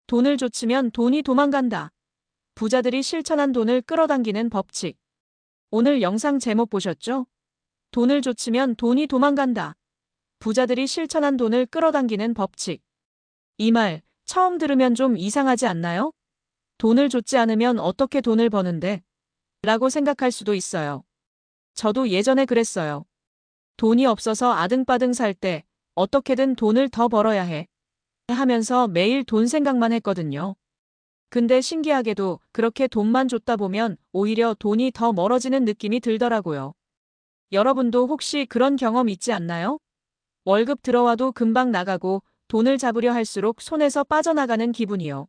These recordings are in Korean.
돈을 줬으면 돈이 도망간다. 부자들이 실천한 돈을 끌어당기는 법칙. 오늘 영상 제목 보셨죠? 돈을 줬으면 돈이 도망간다. 부자들이 실천한 돈을 끌어당기는 법칙. 이 말 처음 들으면 좀 이상하지 않나요? 돈을 줬지 않으면 어떻게 돈을 버는데? 라고 생각할 수도 있어요. 저도 예전에 그랬어요. 돈이 없어서 아등바등 살 때 어떻게든 돈을 더 벌어야 해 하면서 매일 돈 생각만 했거든요. 근데 신기하게도 그렇게 돈만 줬다 보면 오히려 돈이 더 멀어지는 느낌이 들더라고요. 여러분도 혹시 그런 경험 있지 않나요? 월급 들어와도 금방 나가고 돈을 잡으려 할수록 손에서 빠져나가는 기분이요.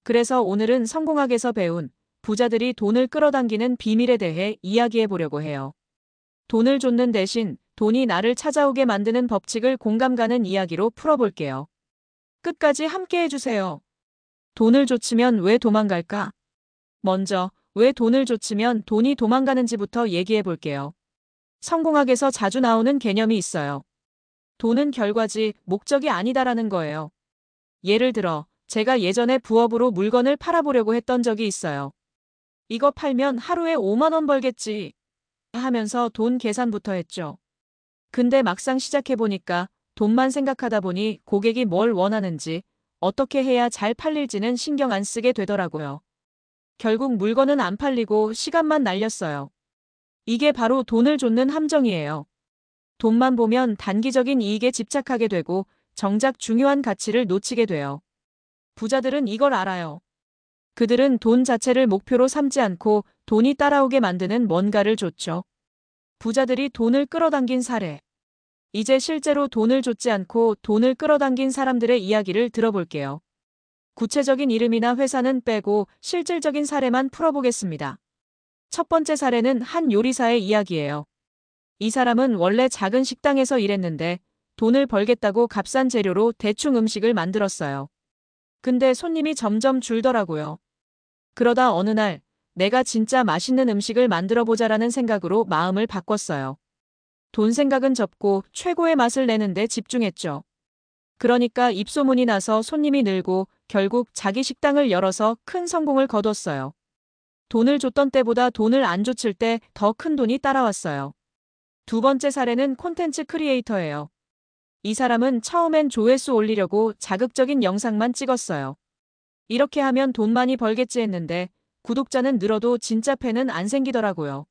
그래서 오늘은 성공학에서 배운 부자들이 돈을 끌어당기는 비밀에 대해 이야기해 보려고 해요. 돈을 줬는 대신 돈이 나를 찾아오게 만드는 법칙을 공감 가는 이야기로 풀어볼게요. 끝까지 함께 해주세요. 돈을 줬으면 왜 도망갈까? 먼저, 왜 돈을 줬으면 돈이 도망가는지부터 얘기해 볼게요. 성공학에서 자주 나오는 개념이 있어요. 돈은 결과지 목적이 아니다라는 거예요. 예를 들어, 제가 예전에 부업으로 물건을 팔아보려고 했던 적이 있어요. 이거 팔면 하루에 5만 원 벌겠지 하면서 돈 계산부터 했죠. 근데 막상 시작해보니까 돈만 생각하다 보니 고객이 뭘 원하는지 어떻게 해야 잘 팔릴지는 신경 안 쓰게 되더라고요. 결국 물건은 안 팔리고 시간만 날렸어요. 이게 바로 돈을 줬는 함정이에요. 돈만 보면 단기적인 이익에 집착하게 되고 정작 중요한 가치를 놓치게 돼요. 부자들은 이걸 알아요. 그들은 돈 자체를 목표로 삼지 않고 돈이 따라오게 만드는 뭔가를 줬죠. 부자들이 돈을 끌어당긴 사례. 이제 실제로 돈을 줬지 않고 돈을 끌어당긴 사람들의 이야기를 들어볼게요. 구체적인 이름이나 회사는 빼고 실질적인 사례만 풀어보겠습니다. 첫 번째 사례는 한 요리사의 이야기예요. 이 사람은 원래 작은 식당에서 일했는데 돈을 벌겠다고 값싼 재료로 대충 음식을 만들었어요. 근데 손님이 점점 줄더라고요. 그러다 어느 날 내가 진짜 맛있는 음식을 만들어 보자라는 생각으로 마음을 바꿨어요. 돈 생각은 접고 최고의 맛을 내는데 집중했죠. 그러니까 입소문이 나서 손님이 늘고 결국 자기 식당을 열어서 큰 성공을 거뒀어요. 돈을 줬던 때보다 돈을 안 줬을 때 더 큰 돈이 따라왔어요. 두 번째 사례는 콘텐츠 크리에이터예요. 이 사람은 처음엔 조회수 올리려고 자극적인 영상만 찍었어요. 이렇게 하면 돈 많이 벌겠지 했는데 구독자는 늘어도 진짜 팬은 안 생기더라고요.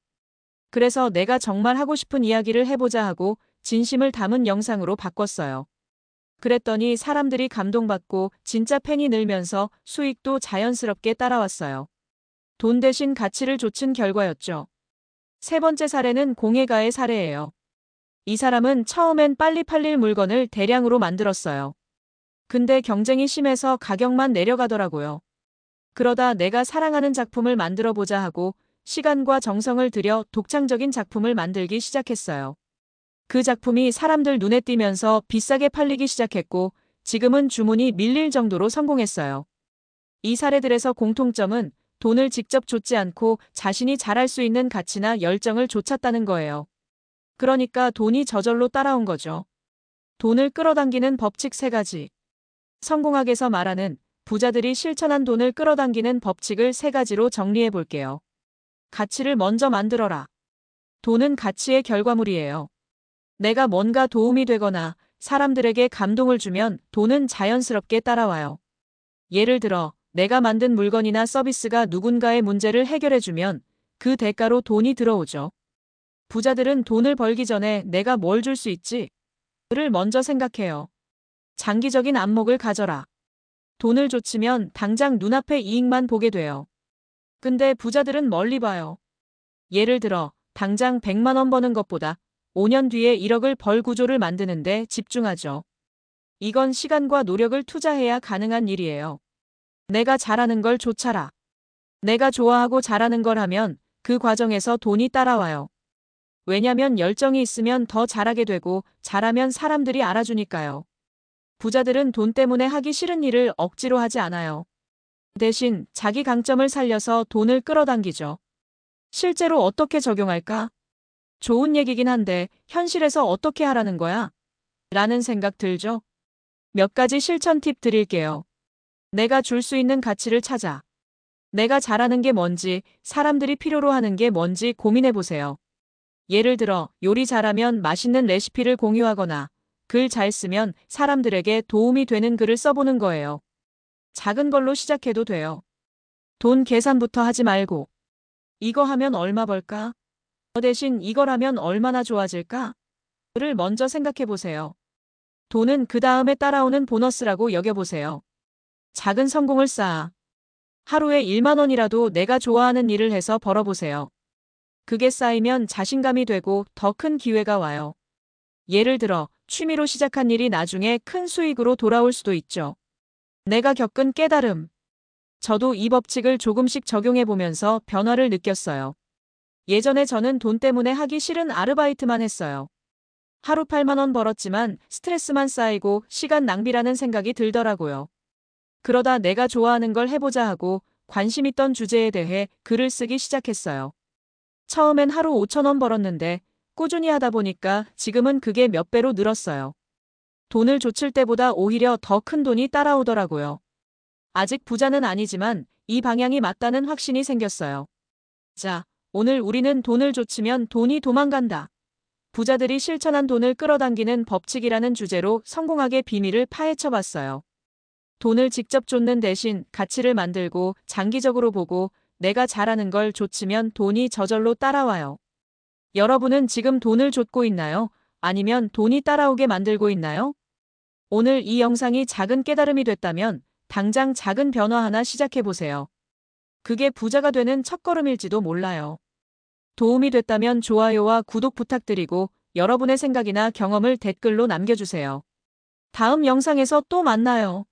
그래서 내가 정말 하고 싶은 이야기를 해보자 하고 진심을 담은 영상으로 바꿨어요. 그랬더니 사람들이 감동받고 진짜 팬이 늘면서 수익도 자연스럽게 따라왔어요. 돈 대신 가치를 좇은 결과였죠. 세 번째 사례는 공예가의 사례예요. 이 사람은 처음엔 빨리 팔릴 물건을 대량으로 만들었어요. 근데 경쟁이 심해서 가격만 내려가더라고요. 그러다 내가 사랑하는 작품을 만들어 보자 하고 시간과 정성을 들여 독창적인 작품을 만들기 시작했어요. 그 작품이 사람들 눈에 띄면서 비싸게 팔리기 시작했고 지금은 주문이 밀릴 정도로 성공했어요. 이 사례들에서 공통점은 돈을 직접 줬지 않고 자신이 잘할 수 있는 가치나 열정을 좇았다는 거예요. 그러니까 돈이 저절로 따라온 거죠. 돈을 끌어당기는 법칙 3가지. 성공학에서 말하는 부자들이 실천한 돈을 끌어당기는 법칙을 3가지로 정리해 볼게요. 가치를 먼저 만들어라. 돈은 가치의 결과물이에요. 내가 뭔가 도움이 되거나 사람들에게 감동을 주면 돈은 자연스럽게 따라와요. 예를 들어, 내가 만든 물건이나 서비스가 누군가의 문제를 해결해주면 그 대가로 돈이 들어오죠. 부자들은 돈을 벌기 전에 내가 뭘 줄 수 있지? 를 먼저 생각해요. 장기적인 안목을 가져라. 돈을 줬으면 당장 눈앞의 이익만 보게 돼요. 근데 부자들은 멀리 봐요. 예를 들어, 당장 100만 원 버는 것보다 5년 뒤에 1억을 벌 구조를 만드는데 집중하죠. 이건 시간과 노력을 투자해야 가능한 일이에요. 내가 잘하는 걸 좇아라. 내가 좋아하고 잘하는 걸 하면 그 과정에서 돈이 따라와요. 왜냐면 열정이 있으면 더 잘하게 되고 잘하면 사람들이 알아주니까요. 부자들은 돈 때문에 하기 싫은 일을 억지로 하지 않아요. 대신 자기 강점을 살려서 돈을 끌어당기죠. 실제로 어떻게 적용할까? 좋은 얘기긴 한데 현실에서 어떻게 하라는 거야? 라는 생각 들죠? 몇 가지 실천 팁 드릴게요. 내가 줄 수 있는 가치를 찾아. 내가 잘하는 게 뭔지, 사람들이 필요로 하는 게 뭔지 고민해 보세요. 예를 들어, 요리 잘하면 맛있는 레시피를 공유하거나, 글 잘 쓰면 사람들에게 도움이 되는 글을 써보는 거예요. 작은 걸로 시작해도 돼요. 돈 계산부터 하지 말고, 이거 하면 얼마 벌까? 대신 이걸 하면 얼마나 좋아질까? 를 먼저 생각해 보세요. 돈은 그 다음에 따라오는 보너스라고 여겨보세요. 작은 성공을 쌓아. 하루에 1만 원이라도 내가 좋아하는 일을 해서 벌어보세요. 그게 쌓이면 자신감이 되고 더 큰 기회가 와요. 예를 들어, 취미로 시작한 일이 나중에 큰 수익으로 돌아올 수도 있죠. 내가 겪은 깨달음. 저도 이 법칙을 조금씩 적용해 보면서 변화를 느꼈어요. 예전에 저는 돈 때문에 하기 싫은 아르바이트만 했어요. 하루 8만 원 벌었지만 스트레스만 쌓이고 시간 낭비라는 생각이 들더라고요. 그러다 내가 좋아하는 걸 해보자 하고 관심 있던 주제에 대해 글을 쓰기 시작했어요. 처음엔 하루 5천 원 벌었는데 꾸준히 하다 보니까 지금은 그게 몇 배로 늘었어요. 돈을 좇을 때보다 오히려 더 큰 돈이 따라오더라고요. 아직 부자는 아니지만 이 방향이 맞다는 확신이 생겼어요. 자, 오늘 우리는 돈을 좇으면 돈이 도망간다. 부자들이 실천한 돈을 끌어당기는 법칙이라는 주제로 성공하게 비밀을 파헤쳐 봤어요. 돈을 직접 좇는 대신 가치를 만들고 장기적으로 보고 내가 잘하는 걸 좇으면 돈이 저절로 따라와요. 여러분은 지금 돈을 좇고 있나요? 아니면 돈이 따라오게 만들고 있나요? 오늘 이 영상이 작은 깨달음이 됐다면 당장 작은 변화 하나 시작해 보세요. 그게 부자가 되는 첫걸음일지도 몰라요. 도움이 됐다면 좋아요와 구독 부탁드리고 여러분의 생각이나 경험을 댓글로 남겨주세요. 다음 영상에서 또 만나요.